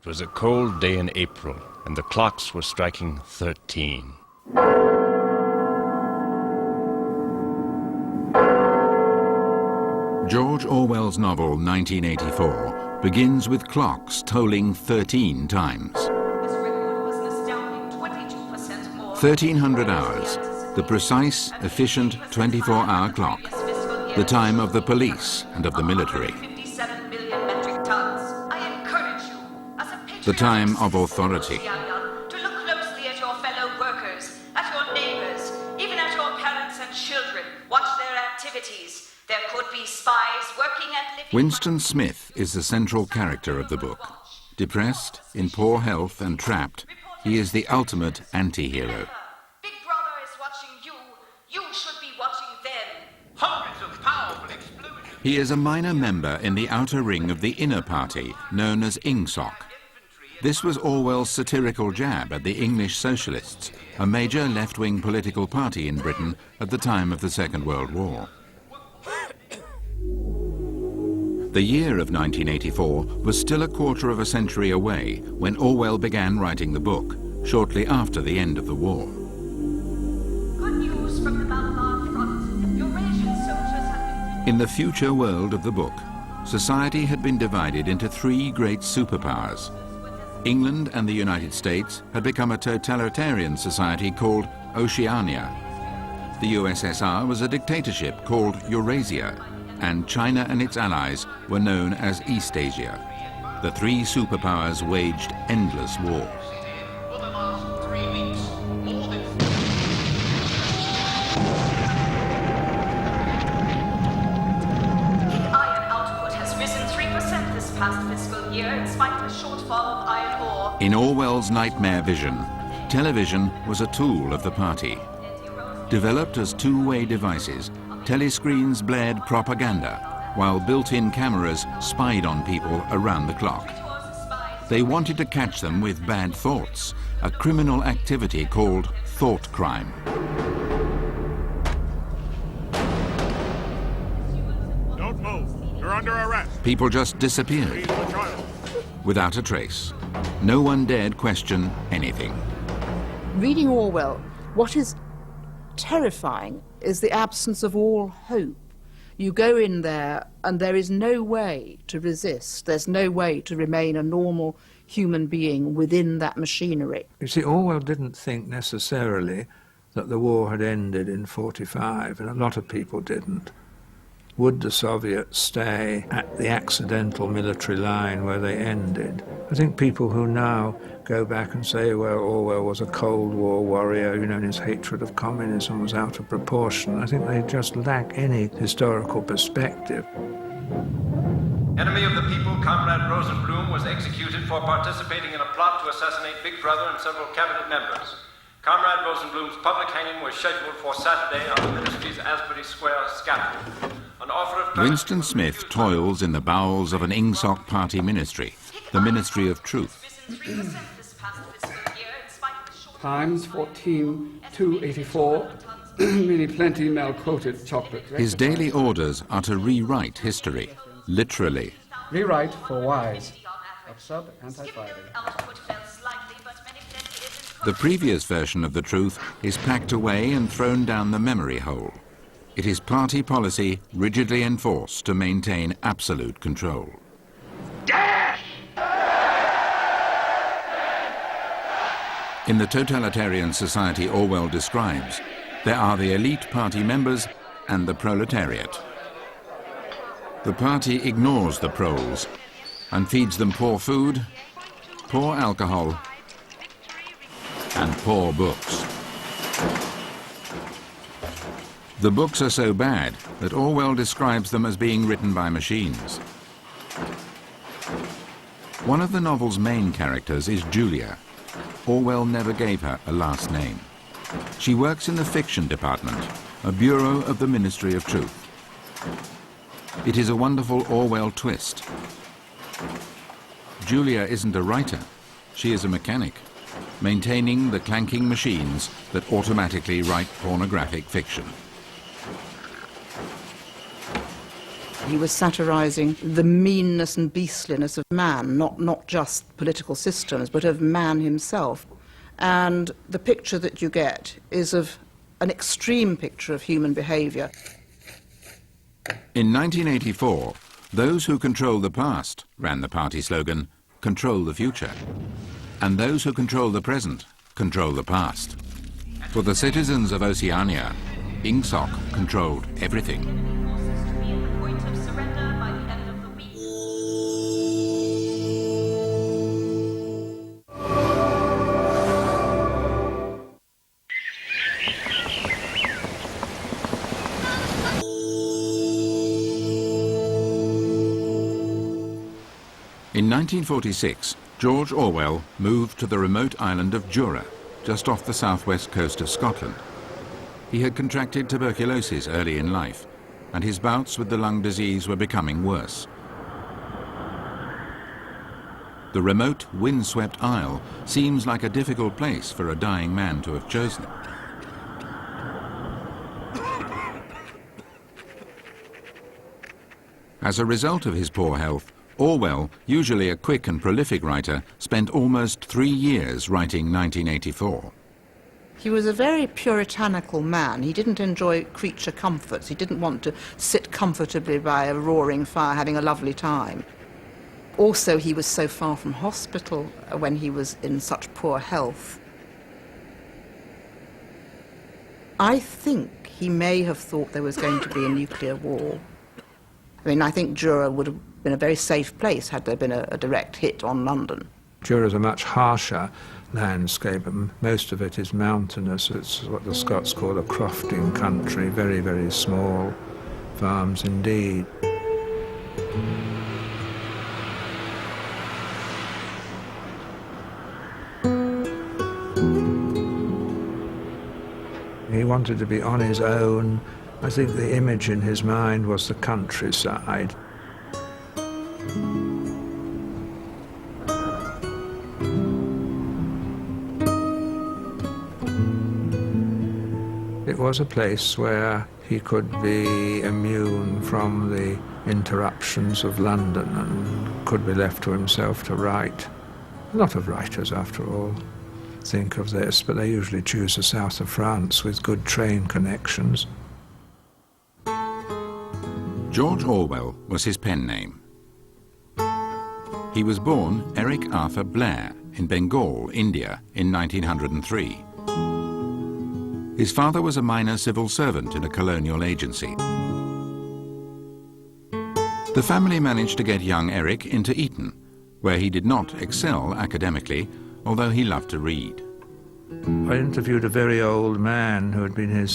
It was a cold day in April, and the clocks were striking 13. George Orwell's novel 1984 begins with clocks tolling 13 times. 1300 hours, the precise, efficient 24-hour clock, the time of the police and of the military. The time of authority. To look closely at your fellow workers, at your neighbors, even at your parents and children. Watch their activities. There could be spies working and living... Winston Smith is the central character of the book. Depressed, in poor health and trapped, he is the ultimate anti-hero. Big Brother is watching you. You should be watching them. Hundreds of powerful explosions. He is a minor member in the outer ring of the inner party, known as INGSOC. This was Orwell's satirical jab at the English Socialists, a major left-wing political party in Britain at the time of the Second World War. The year of 1984 was still a quarter of a century away when Orwell began writing the book, shortly after the end of the war. Good news from the Malabar front. Eurasian soldiers have been... In the future world of the book, society had been divided into three great superpowers. England and the United States had become a totalitarian society called Oceania. The USSR was a dictatorship called Eurasia, and China and its allies were known as Eastasia. The three superpowers waged endless wars. For the last 3 weeks, more than... Pig iron output has risen 3% this past fiscal year in spite of a shortfall of iron ore. In Orwell's nightmare vision, television was a tool of the party. Developed as two-way devices, telescreens blared propaganda, while built-in cameras spied on people around the clock. They wanted to catch them with bad thoughts, a criminal activity called thought crime. Don't move. You're under arrest. People just disappeared, Leave the child. without a trace. No one dared question anything. Reading Orwell, what is terrifying is the absence of all hope. You go in there and there is no way to resist. There's no way to remain a normal human being within that machinery. You see, Orwell didn't think necessarily that the war had ended in 1945, and a lot of people didn't. Would the Soviets stay at the accidental military line where they ended? I think people who now go back and say, well, Orwell was a Cold War warrior, you know, and his hatred of communism was out of proportion, I think they just lack any historical perspective. Enemy of the people, Comrade Rosenblum, was executed for participating in a plot to assassinate Big Brother and several cabinet members. Comrade Rosenblum's public hanging was scheduled for Saturday on the ministry's Asbury Square scaffold. An offer of... Winston Smith toils in the bowels of an INGSOC party ministry, the Ministry of Truth. Times 14,284, really plenty mal-quoted chocolate. His daily orders are to rewrite history, literally. Rewrite for wise. Of sub anti-Friday. The previous version of the truth is packed away and thrown down the memory hole. It is party policy rigidly enforced to maintain absolute control. In the totalitarian society Orwell describes, there are the elite party members and the proletariat. The party ignores the proles and feeds them poor food, poor alcohol, and poor books. The books are so bad that Orwell describes them as being written by machines. One of the novel's main characters is Julia. Orwell never gave her a last name. She works in the fiction department, a bureau of the Ministry of Truth. It is a wonderful Orwell twist. Julia isn't a writer, she is a mechanic, maintaining the clanking machines that automatically write pornographic fiction. He was satirising the meanness and beastliness of man, not just political systems, but of man himself. And the picture that you get is of an extreme picture of human behaviour. In 1984, those who control the past, ran the party slogan, control the future. And those who control the present, control the past. For the citizens of Oceania, Ingsoc controlled everything. In 1946, George Orwell moved to the remote island of Jura, just off the southwest coast of Scotland. He had contracted tuberculosis early in life, and his bouts with the lung disease were becoming worse. The remote, wind-swept isle seems like a difficult place for a dying man to have chosen. As a result of his poor health, Orwell, usually a quick and prolific writer, spent almost 3 years writing 1984. He was a very puritanical man. He didn't enjoy creature comforts. He didn't want to sit comfortably by a roaring fire having a lovely time. Also, he was so far from hospital when he was in such poor health. I think he may have thought there was going to be a nuclear war. I mean, I think Jura would have been a very safe place had there been a direct hit on London. Jura is a much harsher landscape, and most of it is mountainous. It's what the Scots call a crofting country, very, very small farms indeed. He wanted to be on his own. I think the image in his mind was the countryside. It was a place where he could be immune from the interruptions of London and could be left to himself to write. A lot of writers, after all, think of this, but they usually choose the south of France with good train connections. George Orwell was his pen name. He was born Eric Arthur Blair in Bengal, India, in 1903. His father was a minor civil servant in a colonial agency. The family managed to get young Eric into Eton, where he did not excel academically, although he loved to read. I interviewed a very old man who had been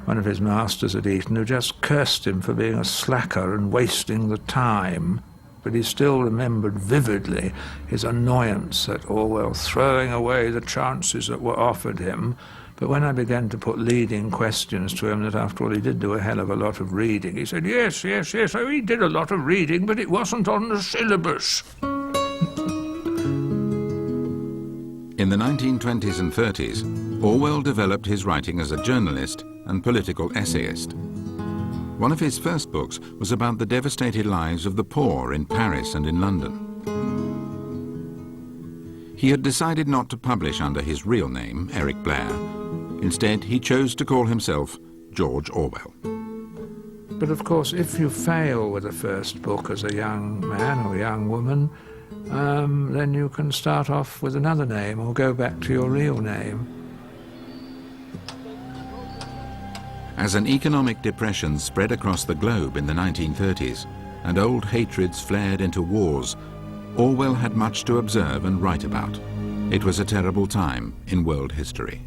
one of his masters at Eton, who just cursed him for being a slacker and wasting the time. But he still remembered vividly his annoyance at Orwell throwing away the chances that were offered him. But when I began to put leading questions to him that, after all, he did do a hell of a lot of reading, he said, yes, oh, he did a lot of reading, but it wasn't on the syllabus. In the 1920s and 30s, Orwell developed his writing as a journalist and political essayist. One of his first books was about the devastated lives of the poor in Paris and in London. He had decided not to publish under his real name, Eric Blair. Instead, he chose to call himself George Orwell. But of course, if you fail with a first book as a young man or young woman, then you can start off with another name or go back to your real name. As an economic depression spread across the globe in the 1930s and old hatreds flared into wars, Orwell had much to observe and write about. It was a terrible time in world history.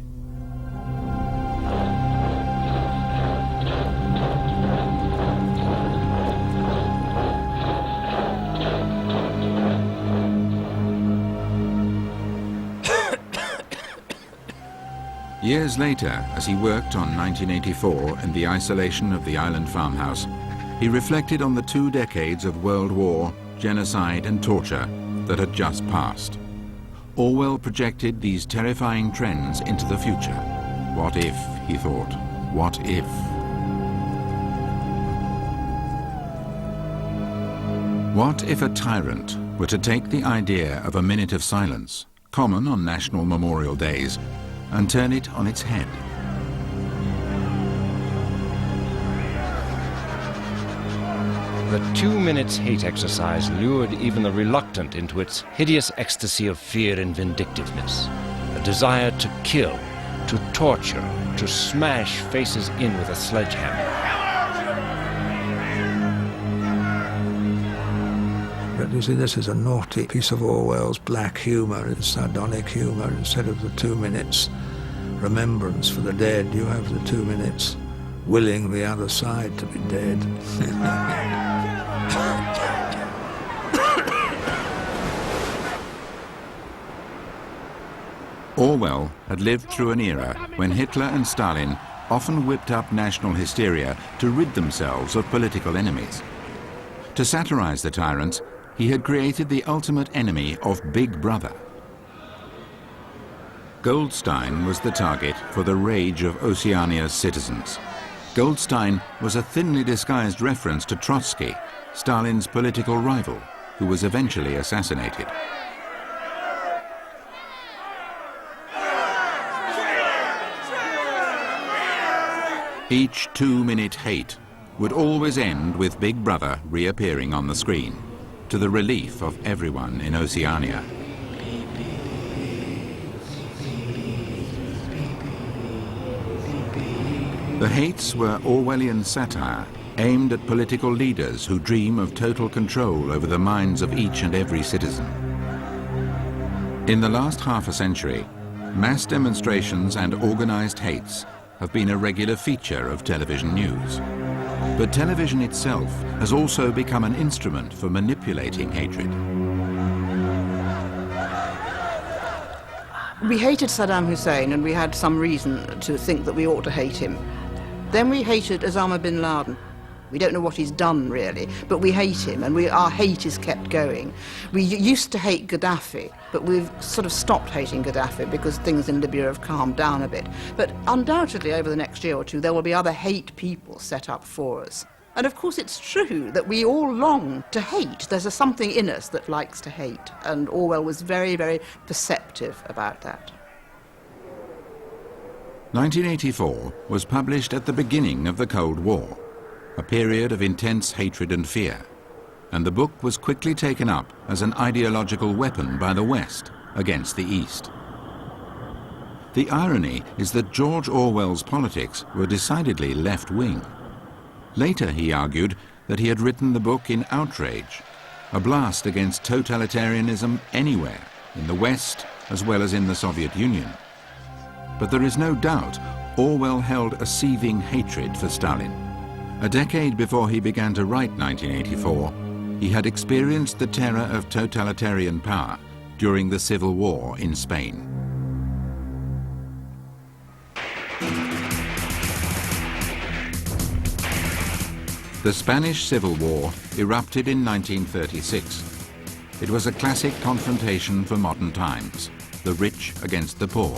Years later, as he worked on 1984 in the isolation of the island farmhouse, he reflected on the 2 decades of world war, genocide and torture that had just passed. Orwell projected these terrifying trends into the future. What if, he thought, what if? What if a tyrant were to take the idea of a minute of silence, common on national memorial days, and turn it on its head? The 2 minutes hate exercise lured even the reluctant into its hideous ecstasy of fear and vindictiveness, a desire to kill, to torture, to smash faces in with a sledgehammer. But you see, this is a naughty piece of Orwell's black humour, it's sardonic humour. Instead of the 2 minutes remembrance for the dead, you have the 2 minutes willing the other side to be dead. Orwell had lived through an era when Hitler and Stalin often whipped up national hysteria to rid themselves of political enemies. To satirize the tyrants, he had created the ultimate enemy of Big Brother. Goldstein was the target for the rage of Oceania's citizens. Goldstein was a thinly disguised reference to Trotsky, Stalin's political rival, who was eventually assassinated. Each 2-minute hate would always end with Big Brother reappearing on the screen, to the relief of everyone in Oceania. The hates were Orwellian satire aimed at political leaders who dream of total control over the minds of each and every citizen. In the last half a century, mass demonstrations and organized hates have been a regular feature of television news. But television itself has also become an instrument for manipulating hatred. We hated Saddam Hussein, and we had some reason to think that we ought to hate him. Then we hated Osama bin Laden. We don't know what he's done, really, but we hate him, and our hate is kept going. We used to hate Gaddafi, but we've sort of stopped hating Gaddafi because things in Libya have calmed down a bit. But undoubtedly, over the next year or two, there will be other hate people set up for us. And of course, it's true that we all long to hate. There's something in us that likes to hate, and Orwell was very, very perceptive about that. 1984 was published at the beginning of the Cold War, a period of intense hatred and fear, and the book was quickly taken up as an ideological weapon by the West against the East. The irony is that George Orwell's politics were decidedly left-wing. Later he argued that he had written the book in outrage, a blast against totalitarianism anywhere, in the West as well as in the Soviet Union. But there is no doubt Orwell held a seething hatred for Stalin. A decade before he began to write 1984, he had experienced the terror of totalitarian power during the Civil War in Spain. The Spanish Civil War erupted in 1936. It was a classic confrontation for modern times, the rich against the poor.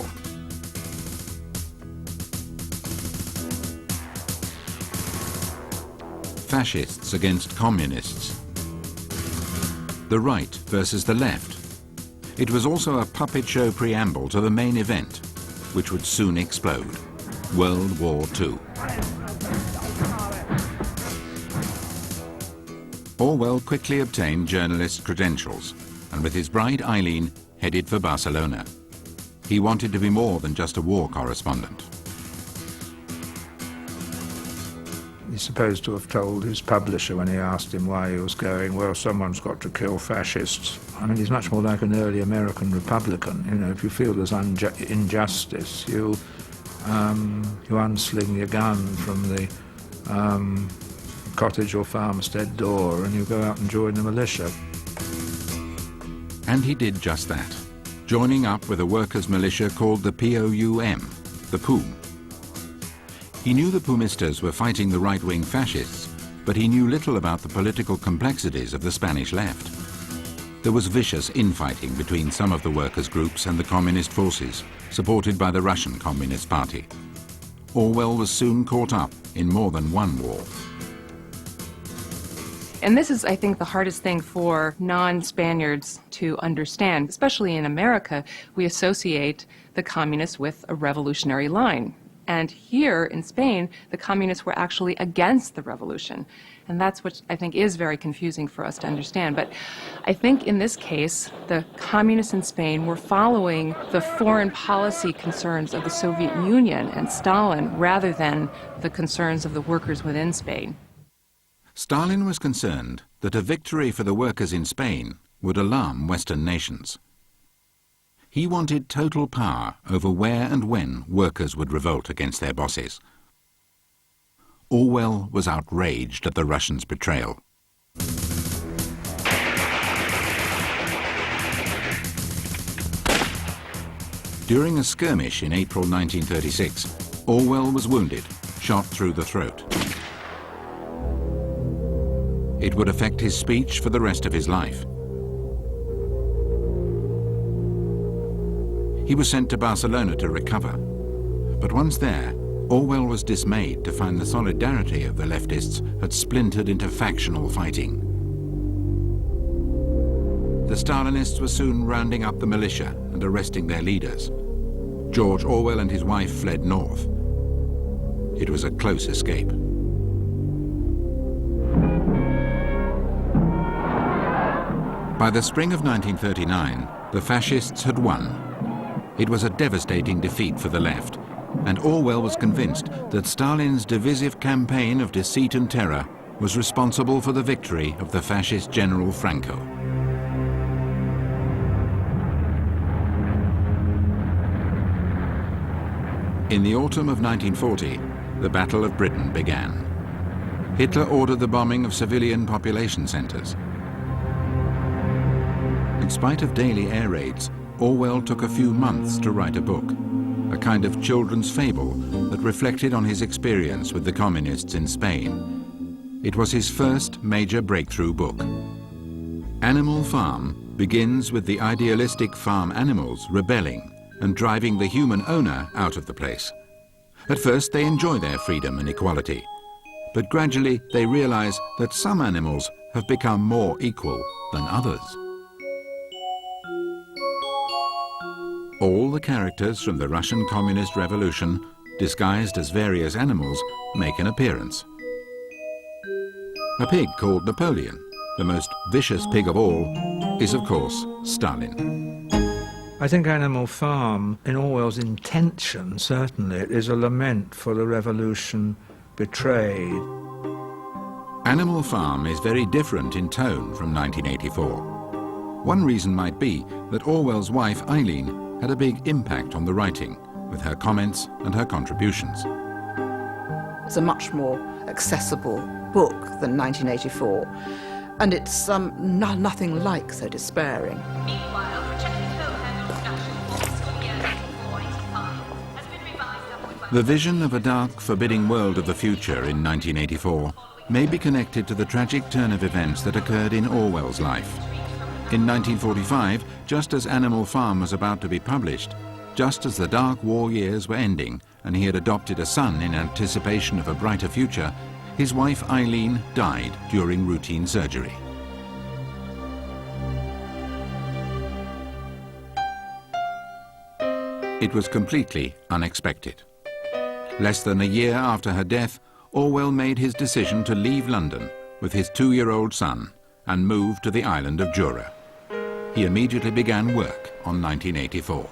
Fascists against communists. The right versus the left. It was also a puppet show preamble to the main event, which would soon explode, World War II. Orwell quickly obtained journalist credentials, and with his bride Eileen, headed for Barcelona. He wanted to be more than just a war correspondent. He's supposed to have told his publisher when he asked him why he was going, well, someone's got to kill fascists. I mean, he's much more like an early American Republican. You know, if you feel there's injustice, you unsling your gun from the cottage or farmstead door and you go out and join the militia. And he did just that, joining up with a workers' militia called the POUM, the POUM. He knew the Pumistas were fighting the right-wing fascists, but he knew little about the political complexities of the Spanish left. There was vicious infighting between some of the workers' groups and the communist forces, supported by the Russian Communist Party. Orwell was soon caught up in more than one war. And this is, I think, the hardest thing for non-Spaniards to understand. Especially in America, we associate the communists with a revolutionary line. And here in Spain, the communists were actually against the revolution. And that's what I think is very confusing for us to understand. But I think in this case, the communists in Spain were following the foreign policy concerns of the Soviet Union and Stalin rather than the concerns of the workers within Spain. Stalin was concerned that a victory for the workers in Spain would alarm Western nations. He wanted total power over where and when workers would revolt against their bosses. Orwell was outraged at the Russians' betrayal. During a skirmish in April 1936, Orwell was wounded, shot through the throat. It would affect his speech for the rest of his life. He was sent to Barcelona to recover, but once there, Orwell was dismayed to find the solidarity of the leftists had splintered into factional fighting. The Stalinists were soon rounding up the militia and arresting their leaders. George Orwell and his wife fled north. It was a close escape. By the spring of 1939, the fascists had won. It was a devastating defeat for the left, and Orwell was convinced that Stalin's divisive campaign of deceit and terror was responsible for the victory of the fascist General Franco. In the autumn of 1940, the Battle of Britain began. Hitler ordered the bombing of civilian population centers. In spite of daily air raids, Orwell took a few months to write a book, a kind of children's fable that reflected on his experience with the communists in Spain. It was his first major breakthrough book. Animal Farm begins with the idealistic farm animals rebelling and driving the human owner out of the place. At first, they enjoy their freedom and equality, but gradually they realize that some animals have become more equal than others. All the characters from the Russian Communist Revolution, disguised as various animals, make an appearance. A pig called Napoleon, the most vicious pig of all, is of course Stalin. I think Animal Farm, in Orwell's intention, certainly, is a lament for the revolution betrayed. Animal Farm is very different in tone from 1984. One reason might be that Orwell's wife, Eileen, had a big impact on the writing, with her comments and her contributions. It's a much more accessible book than 1984, and it's nothing like so despairing. Meanwhile, projected overhead production for fiscal year 84-85 has been revised upward by... The vision of a dark, forbidding world of the future in 1984 may be connected to the tragic turn of events that occurred in Orwell's life. In 1945, just as Animal Farm was about to be published, just as the dark war years were ending and he had adopted a son in anticipation of a brighter future, his wife Eileen died during routine surgery. It was completely unexpected. Less than a year after her death, Orwell made his decision to leave London with his 2-year-old son and move to the island of Jura. He immediately began work on 1984.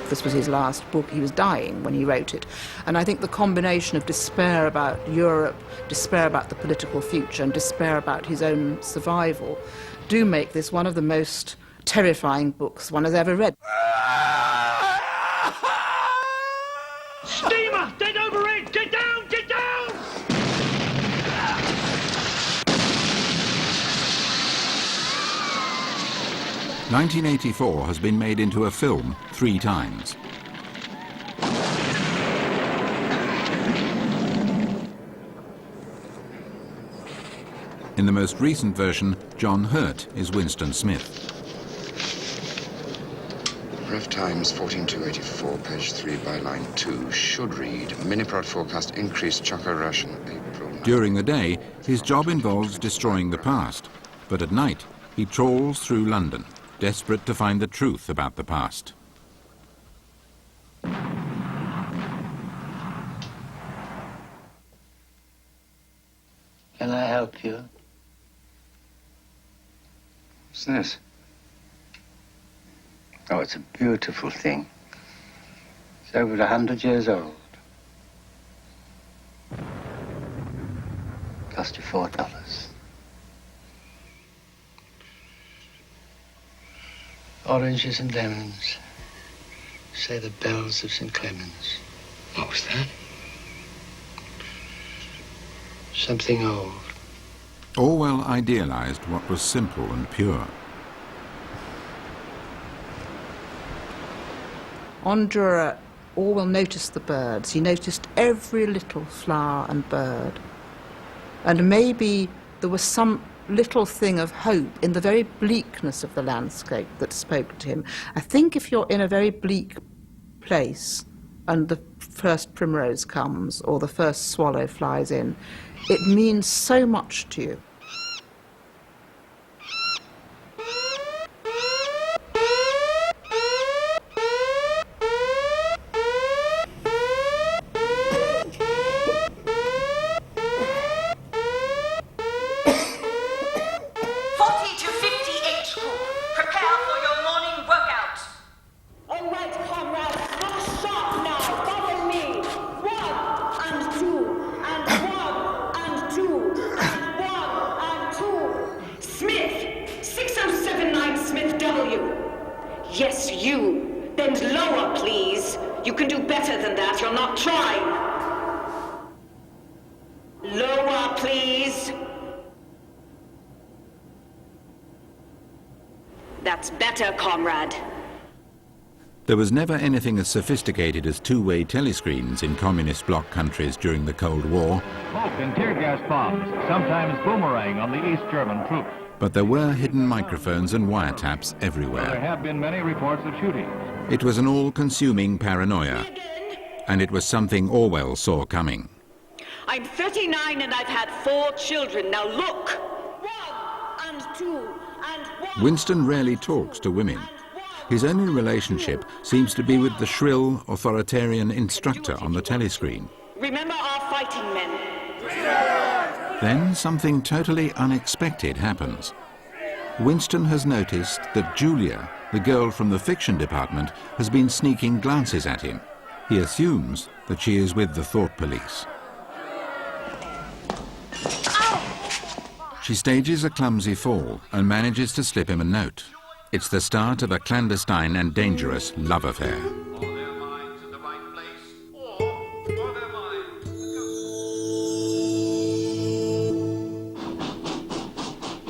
This was his last book. He was dying when he wrote it. And I think the combination of despair about Europe, despair about the political future, and despair about his own survival do make this one of the most terrifying books one has ever read. Steamer! Dead overhead! Get down! Get down! 1984 has been made into a film 3 times. In the most recent version, John Hurt is Winston Smith. Telegraph Times, 14284, page 3 by line 2, should read, Miniprod forecast increased chocker ration, April 9th. During the day, his job involves destroying the past, but at night, he trawls through London, desperate to find the truth about the past. Can I help you? What's this? Oh, it's a beautiful thing. It's over 100 years old. Cost you $4. Oranges and lemons. Say the bells of St. Clement's. What was that? Something old. Orwell idealized what was simple and pure. On Jura, Orwell noticed the birds. He noticed every little flower and bird. And maybe there was some little thing of hope in the very bleakness of the landscape that spoke to him. I think if you're in a very bleak place and the first primrose comes or the first swallow flies in, it means so much to you. Yes, you. Bend lower, please. You can do better than that. You're not trying. Lower, please. That's better, comrade. There was never anything as sophisticated as two-way telescreens in communist bloc countries during the Cold War. Smoke and tear gas bombs, sometimes boomerang on the East German troops. But there were hidden microphones and wiretaps everywhere. There have been many reports of shootings. It was an all-consuming paranoia, and it was something Orwell saw coming. I'm 39 and I've had 4 children. Now look. 1 and 2 and 1. Winston rarely talks to women. His only relationship seems to be with the shrill, authoritarian instructor on the telescreen. Remember our fighting men. Then something totally unexpected happens. Winston has noticed that Julia, the girl from the fiction department, has been sneaking glances at him. He assumes that she is with the thought police. She stages a clumsy fall and manages to slip him a note. It's the start of a clandestine and dangerous love affair.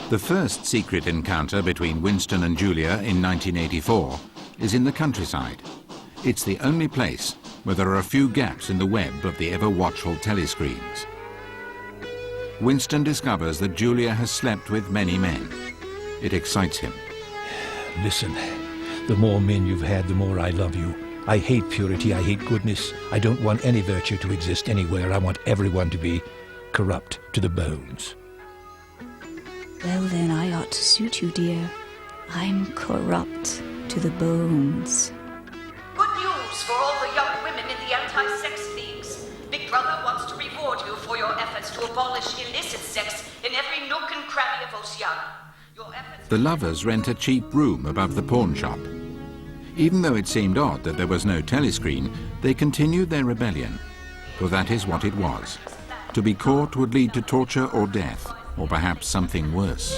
The first secret encounter between Winston and Julia in 1984 is in the countryside. It's the only place where there are a few gaps in the web of the ever-watchful telescreens. Winston discovers that Julia has slept with many men. It excites him. Listen, the more men you've had, the more I love you. I hate purity, I hate goodness. I don't want any virtue to exist anywhere. I want everyone to be corrupt to the bones. Well then, I ought to suit you, dear. I'm corrupt to the bones. Good news for all the young women in the anti-sex leagues. Big Brother wants to reward you for your efforts to abolish illicit sex in every nook and cranny of Oceania. The lovers rent a cheap room above the pawn shop. Even though it seemed odd that there was no telescreen, they continued their rebellion, for that is what it was. To be caught would lead to torture or death, or perhaps something worse.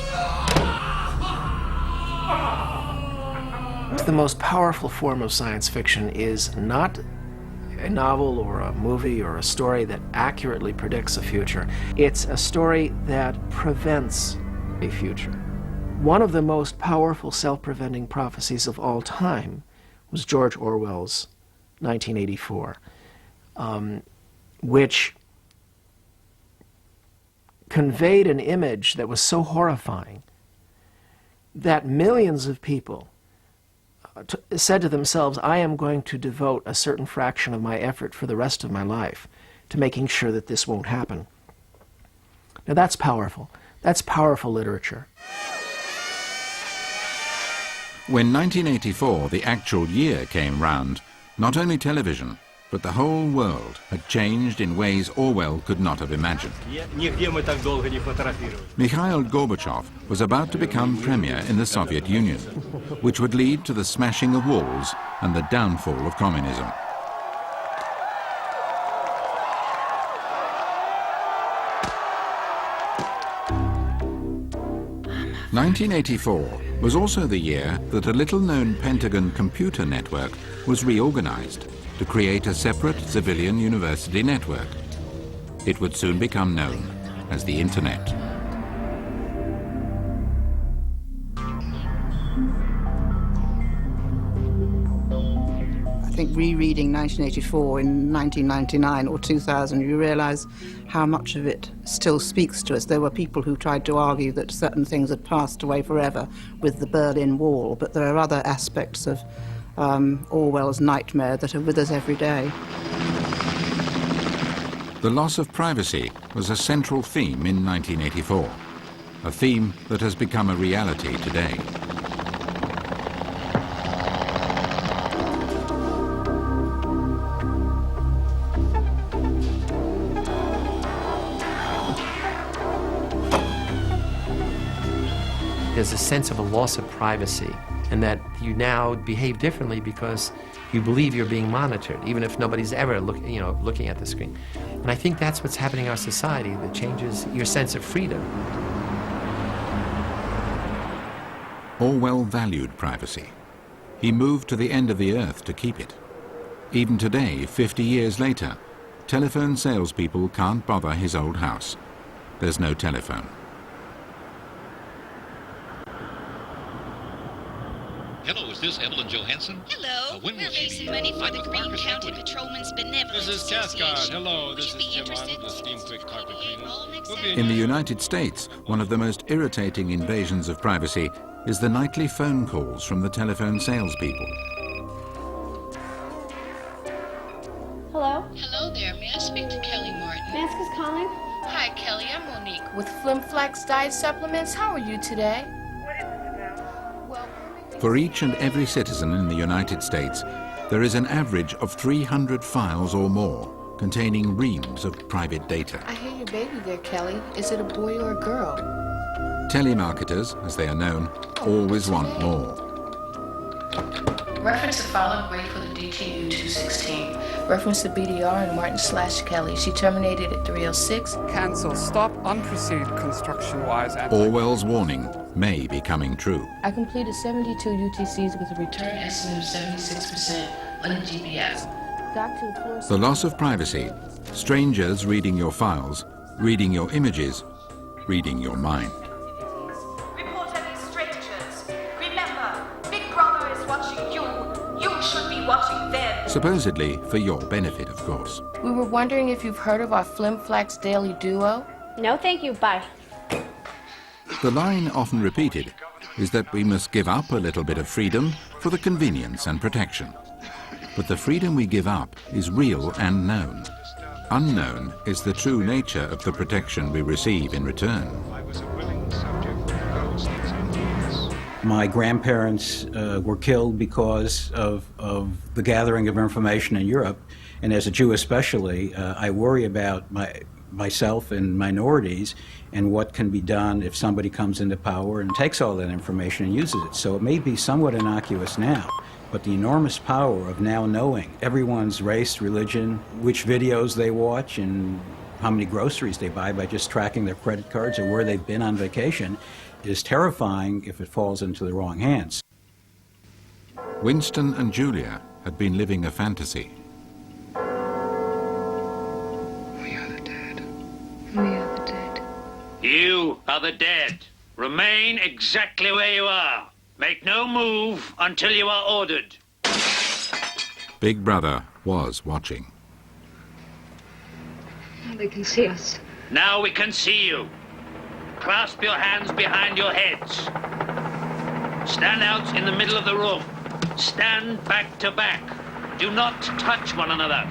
The most powerful form of science fiction is not a novel or a movie or a story that accurately predicts a future. It's a story that prevents a future. One of the most powerful self-preventing prophecies of all time was George Orwell's 1984, which conveyed an image that was so horrifying that millions of people said to themselves, I am going to devote a certain fraction of my effort for the rest of my life to making sure that this won't happen. Now that's powerful. That's powerful literature. When 1984, the actual year, came round, not only television, but the whole world had changed in ways Orwell could not have imagined. Mikhail Gorbachev was about to become premier in the Soviet Union, which would lead to the smashing of walls and the downfall of communism. '84 was also the year that a little-known Pentagon computer network was reorganized to create a separate civilian university network. It would soon become known as the Internet. I think rereading 1984 in 1999 or 2000, you realize how much of it still speaks to us. There were people who tried to argue that certain things had passed away forever with the Berlin Wall, but there are other aspects of Orwell's nightmare that are with us every day. The loss of privacy was a central theme in 1984, a theme that has become a reality today. There's a sense of a loss of privacy, and that you now behave differently because you believe you're being monitored, even if nobody's ever looking at the screen. And I think that's what's happening in our society that changes your sense of freedom. Orwell valued privacy. He moved to the end of the earth to keep it. Even today, 50 years later, telephone salespeople can't bother his old house. There's no telephone. Hello, is this Evelyn Johansson? Hello. When We're will she raising be money for the Michael Green Parker's County equity? Patrolmen's Benevolence This is Cascade. Association. Hello, Would this you is be Jim interested? Arnold, the Steam Quick Carpet Cleaners. We'll be In the United States, one of the most irritating invasions of privacy is the nightly phone calls from the telephone salespeople. Hello? Hello there. May I speak to Kelly Martin? May I ask who's calling? Hi, Kelly. I'm Monique. With Flim Flax diet supplements, how are you today? For each and every citizen in the United States, there is an average of 300 files or more containing reams of private data. I hear your baby there, Kelly. Is it a boy or a girl? Telemarketers, as they are known, always want more. Reference the following grade for the DTU 216. Reference the BDR and Martin/Kelly. She terminated at 306. Cancel. Stop. Unproceed construction-wise. Orwell's warning may be coming true. I completed 72 UTCs with a return estimate of 76% on the GPS. Got to the floor. The loss of privacy, strangers reading your files, reading your images, reading your mind. Report any strangers. Remember, Big Brother is watching you. You should be watching them. Supposedly for your benefit, of course. We were wondering if you've heard of our Flim Flax Daily Duo? No, thank you. Bye. The line often repeated is that we must give up a little bit of freedom for the convenience and protection. But the freedom we give up is real and known. Unknown is the true nature of the protection we receive in return. My grandparents were killed because of the gathering of information in Europe, and as a Jew especially, I worry about myself and minorities and what can be done if somebody comes into power and takes all that information and uses it. So it may be somewhat innocuous now, but the enormous power of now knowing everyone's race, religion, which videos they watch, and how many groceries they buy by just tracking their credit cards or where they've been on vacation is terrifying if it falls into the wrong hands. Winston and Julia had been living a fantasy. You are the dead. Remain exactly where you are. Make no move until you are ordered. Big Brother was watching. They can see us. Now we can see you. Clasp your hands behind your heads. Stand out in the middle of the room. Stand back to back. Do not touch one another.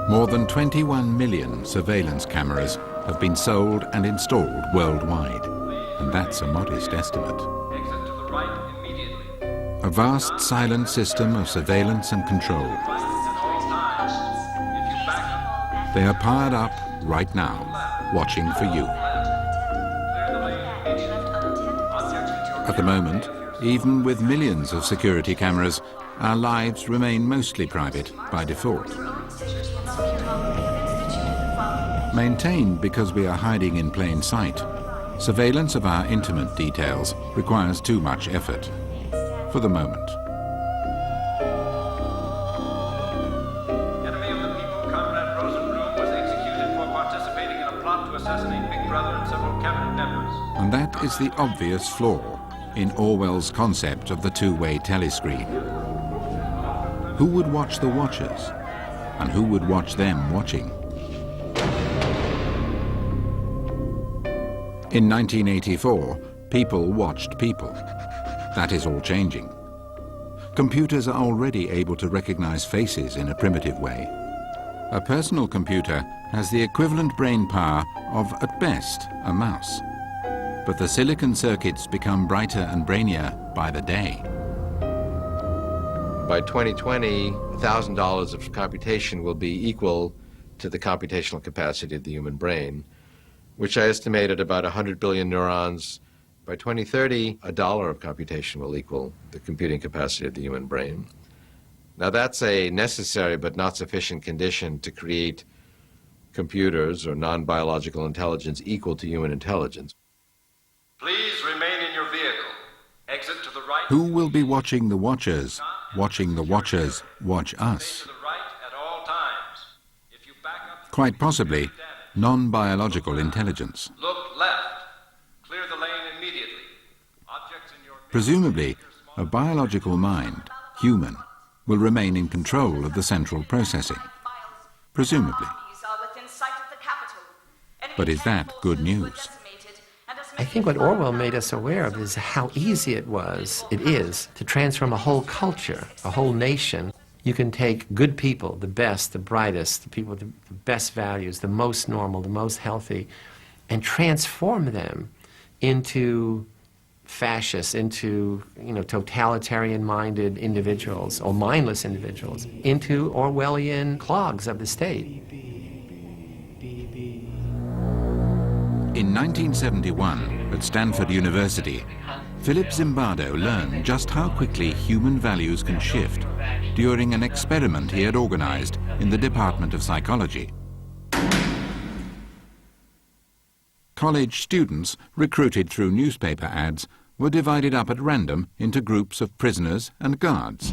More than 21 million surveillance cameras have been sold and installed worldwide, and that's a modest estimate. A vast silent system of surveillance and control. They are powered up right now, watching for you. At the moment, even with millions of security cameras, our lives remain mostly private by default. Maintained because we are hiding in plain sight, surveillance of our intimate details requires too much effort, for the moment. Enemy of the people, Comrade Rosenblum was executed for participating in a plot to assassinate Big Brother and several cabinet members. And that is the obvious flaw in Orwell's concept of the two-way telescreen. Who would watch the watchers, and who would watch them watching? In 1984, people watched people. That is all changing. Computers are already able to recognize faces in a primitive way. A personal computer has the equivalent brain power of, at best, a mouse. But the silicon circuits become brighter and brainier by the day. By 2020, $1,000 of computation will be equal to the computational capacity of the human brain, which I estimate at about 100 billion neurons. By 2030, $1 of computation will equal the computing capacity of the human brain. Now that's a necessary but not sufficient condition to create computers or non-biological intelligence equal to human intelligence. Please remain in your vehicle. Exit to the right. Who will be watching the watchers? Watching the watchers watch us. To the right at all times. If you back up, Quite possibly, non-biological intelligence. look left. Clear the lane immediately. Objects in your Presumably, a biological mind, human, will remain in control of the central processing. Presumably. are within sight of the capital. But is that good news? I think what Orwell made us aware of is how easy it is, to transform a whole culture, a whole nation. You can take good people, the best, the brightest, the people with the best values, the most normal, the most healthy, and transform them into fascists, into totalitarian-minded individuals, or mindless individuals, into Orwellian clogs of the state. In 1971, at Stanford University, Philip Zimbardo learned just how quickly human values can shift during an experiment he had organized in the Department of Psychology. College students, recruited through newspaper ads, were divided up at random into groups of prisoners and guards.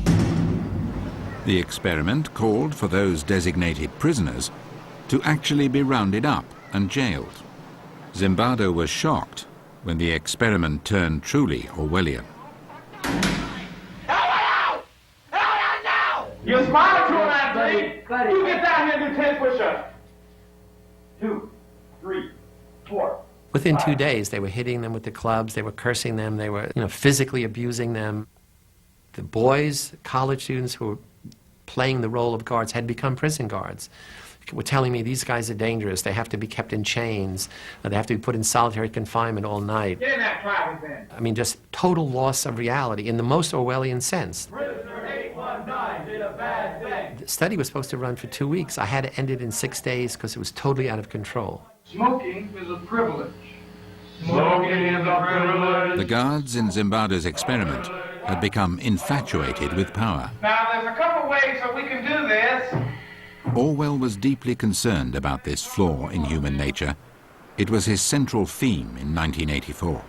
The experiment called for those designated prisoners to actually be rounded up and jailed. Zimbardo was shocked when the experiment turned truly Orwellian. You smile to an athlete. You get down here and do 10 push-ups. 2, 3, 4. Within 2 days, they were hitting them with the clubs, they were cursing them, they were physically abusing them. The boys, college students who were playing the role of guards had become prison guards. Were telling me these guys are dangerous, they have to be kept in chains, they have to be put in solitary confinement all night. Get in that private then. I mean, just total loss of reality in the most Orwellian sense. Prisoner 819 did a bad thing. The study was supposed to run for 2 weeks. I had to end it in 6 days because it was totally out of control. Smoking is a privilege. Smoking is a privilege. The guards in Zimbardo's experiment had become infatuated with power. Now, there's a couple ways that we can do this. Orwell was deeply concerned about this flaw in human nature. It was his central theme in 1984.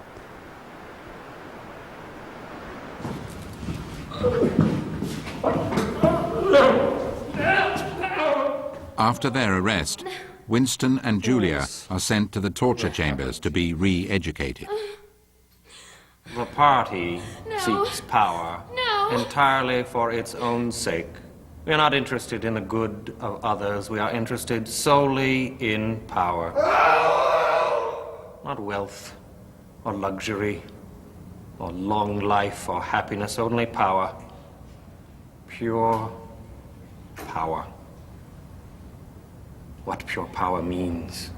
After their arrest, Winston and Julia are sent to the torture chambers to be re-educated. The party seeks power entirely for its own sake. We are not interested in the good of others. We are interested solely in power. Not wealth or luxury or long life or happiness, only power. Pure power. What pure power means,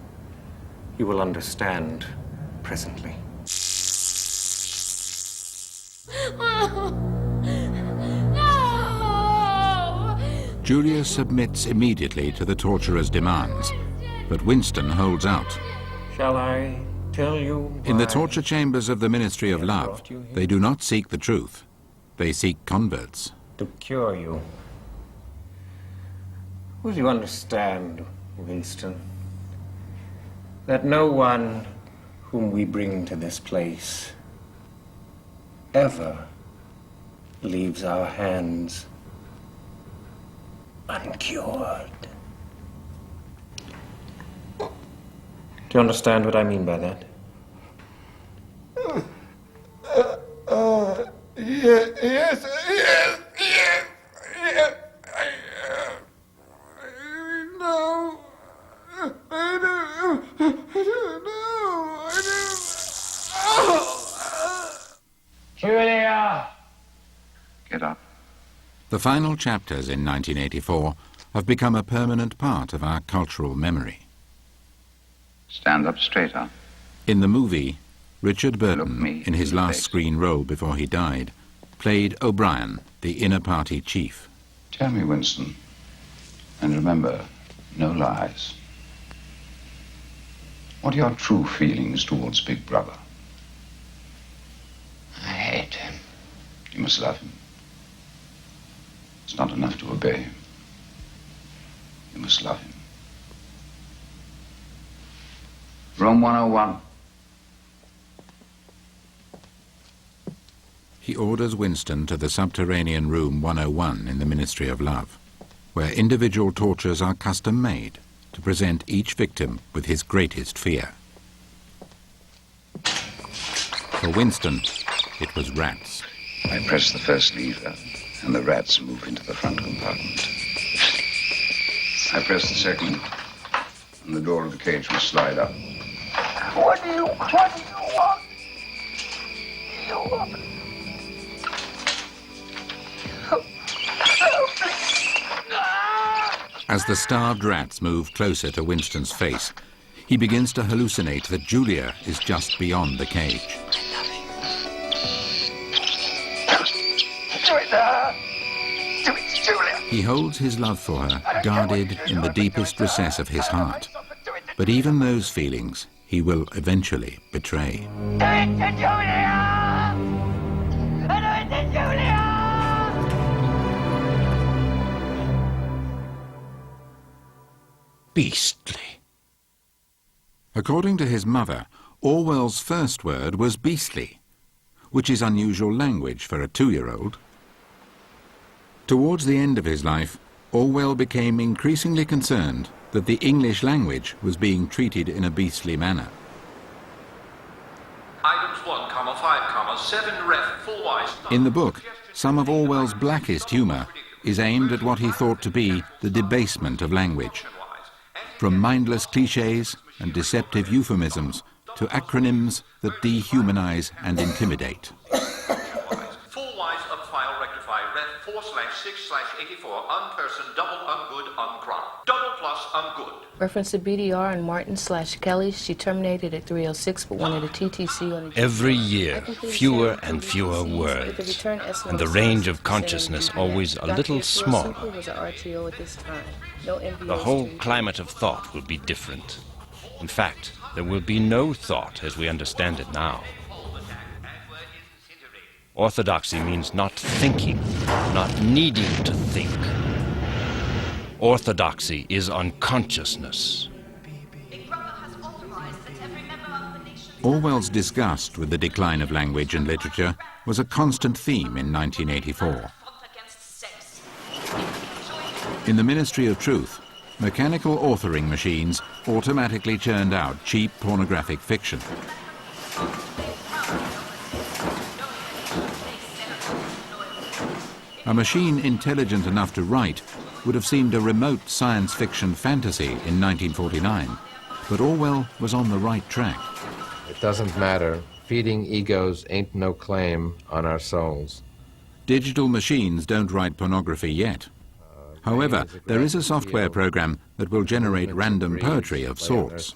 you will understand presently. Julia submits immediately to the torturer's demands, but Winston holds out. Shall I tell you? In the torture chambers of the Ministry of Love, they do not seek the truth. They seek converts. To cure you. Will you understand, Winston, that no one whom we bring to this place ever leaves our hands uncured? Do you understand what I mean by that? Yes. No. I do. Julia! Get up. The final chapters in 1984 have become a permanent part of our cultural memory. Stand up straighter. In the movie, Richard Burton, in his last screen role before he died, played O'Brien, the inner party chief. Tell me, Winston, and remember, no lies. What are your true feelings towards Big Brother? I hate him. You must love him. It's not enough to obey him. You must love him. Room 101. He orders Winston to the subterranean room 101 in the Ministry of Love, where individual tortures are custom-made to present each victim with his greatest fear. For Winston, it was rats. I press the first lever, and the rats move into the front compartment. I press the second, and the door of the cage will slide up. What do you want? As the starved rats move closer to Winston's face, he begins to hallucinate that Julia is just beyond the cage. He holds his love for her guarded in the deepest recess of his heart. But even those feelings he will eventually betray. Do it to Julia! Do it to Julia! Beastly. According to his mother, Orwell's first word was beastly, which is unusual language for a 2-year-old. Towards the end of his life, Orwell became increasingly concerned that the English language was being treated in a beastly manner. Items 1, 7 ref full-wise. In the book, some of Orwell's blackest humour is aimed at what he thought to be the debasement of language. From mindless clichés and deceptive euphemisms to acronyms that dehumanize and intimidate. Full-wise up file rectify ref 4/6/84 unperson double ungood uncron. Double plus ungood. Reference to BDR and Martin/Kelly. She terminated at 3:06 but wanted a TTC on the... Every year, fewer and fewer words, and the range of consciousness always a little smaller. The whole climate of thought will be different. In fact, there will be no thought as we understand it now. Orthodoxy means not thinking, not needing to think. Orthodoxy is unconsciousness. Orwell's disgust with the decline of language and literature was a constant theme in 1984. In the Ministry of Truth, mechanical authoring machines automatically churned out cheap pornographic fiction. A machine intelligent enough to write would have seemed a remote science fiction fantasy in 1949, but Orwell was on the right track. It doesn't matter. Feeding egos ain't no claim on our souls. Digital machines don't write pornography yet. However, there is a software program that will generate random poetry of sorts.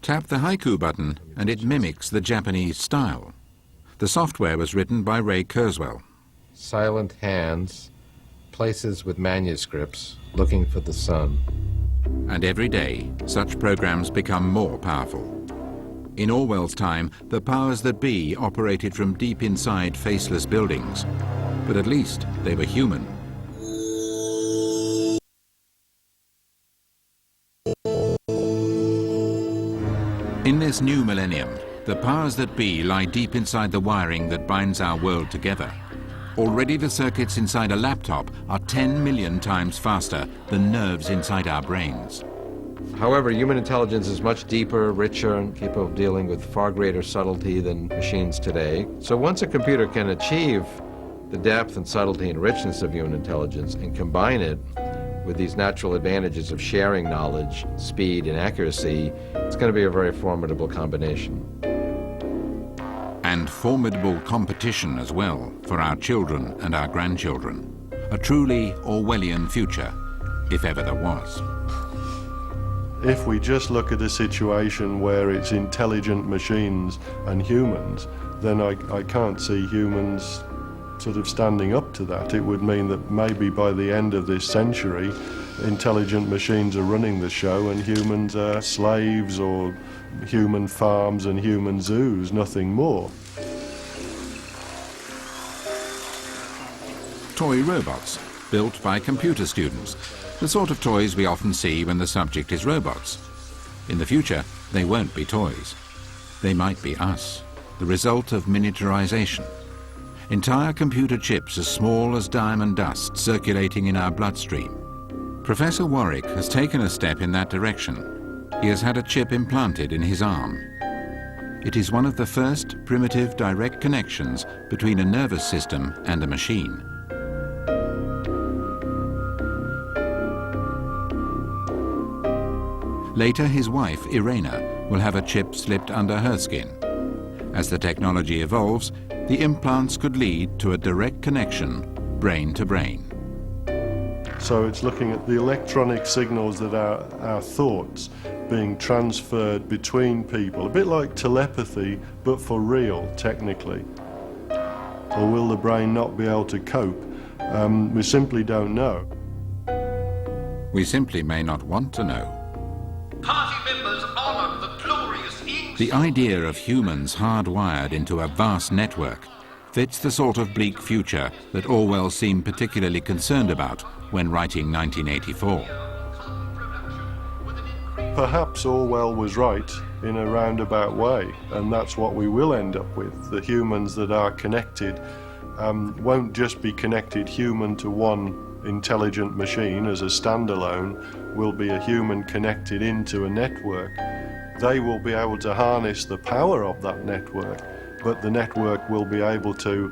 Tap the haiku button and it mimics the Japanese style. The software was written by Ray Kurzweil. Silent hands, places with manuscripts, looking for the sun. And every day, such programs become more powerful. In Orwell's time, the powers that be operated from deep inside faceless buildings, but at least they were human. In this new millennium, the powers that be lie deep inside the wiring that binds our world together. Already the circuits inside a laptop are 10 million times faster than nerves inside our brains. However, human intelligence is much deeper, richer, and capable of dealing with far greater subtlety than machines today. So once a computer can achieve the depth and subtlety and richness of human intelligence and combine it with these natural advantages of sharing knowledge, speed, and accuracy, it's going to be a very formidable combination. And formidable competition as well for our children and our grandchildren. A truly Orwellian future, if ever there was. If we just look at a situation where it's intelligent machines and humans, then I can't see humans sort of standing up to that. It would mean that maybe by the end of this century, intelligent machines are running the show and humans are slaves or human farms and human zoos, nothing more. Toy robots, built by computer students, the sort of toys we often see when the subject is robots. In the future, they won't be toys. They might be us, the result of miniaturization. Entire computer chips as small as diamond dust circulating in our bloodstream. Professor Warwick has taken a step in that direction. He has had a chip implanted in his arm. It is one of the first primitive direct connections between a nervous system and a machine. Later, his wife, Irena, will have a chip slipped under her skin. As the technology evolves, the implants could lead to a direct connection, brain to brain. So it's looking at the electronic signals that our thoughts being transferred between people, a bit like telepathy, but for real, technically. Or will the brain not be able to cope? We simply don't know. We simply may not want to know. Party members honor the glorious English. The idea of humans hardwired into a vast network fits the sort of bleak future that Orwell seemed particularly concerned about when writing 1984. Perhaps Orwell was right in a roundabout way, and that's what we will end up with. The humans that are connected won't just be connected human to one intelligent machine as a standalone, will be a human connected into a network. They will be able to harness the power of that network, but the network will be able to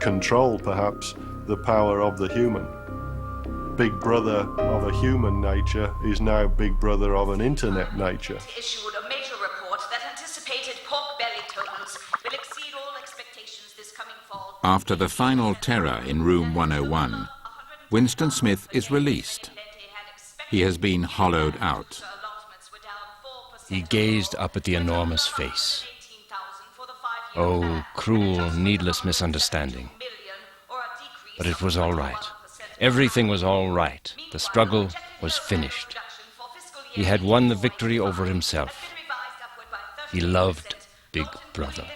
control, perhaps, the power of the human. Big brother of a human nature is now big brother of an internet nature. Issued a major report that anticipated pork belly totals will exceed all expectations this coming fall. After the final terror in Room 101, Winston Smith is released. He has been hollowed out. He gazed up at the enormous face. Oh, cruel, needless misunderstanding. But it was all right. Everything was all right. The struggle was finished. He had won the victory over himself. He loved Big Brother.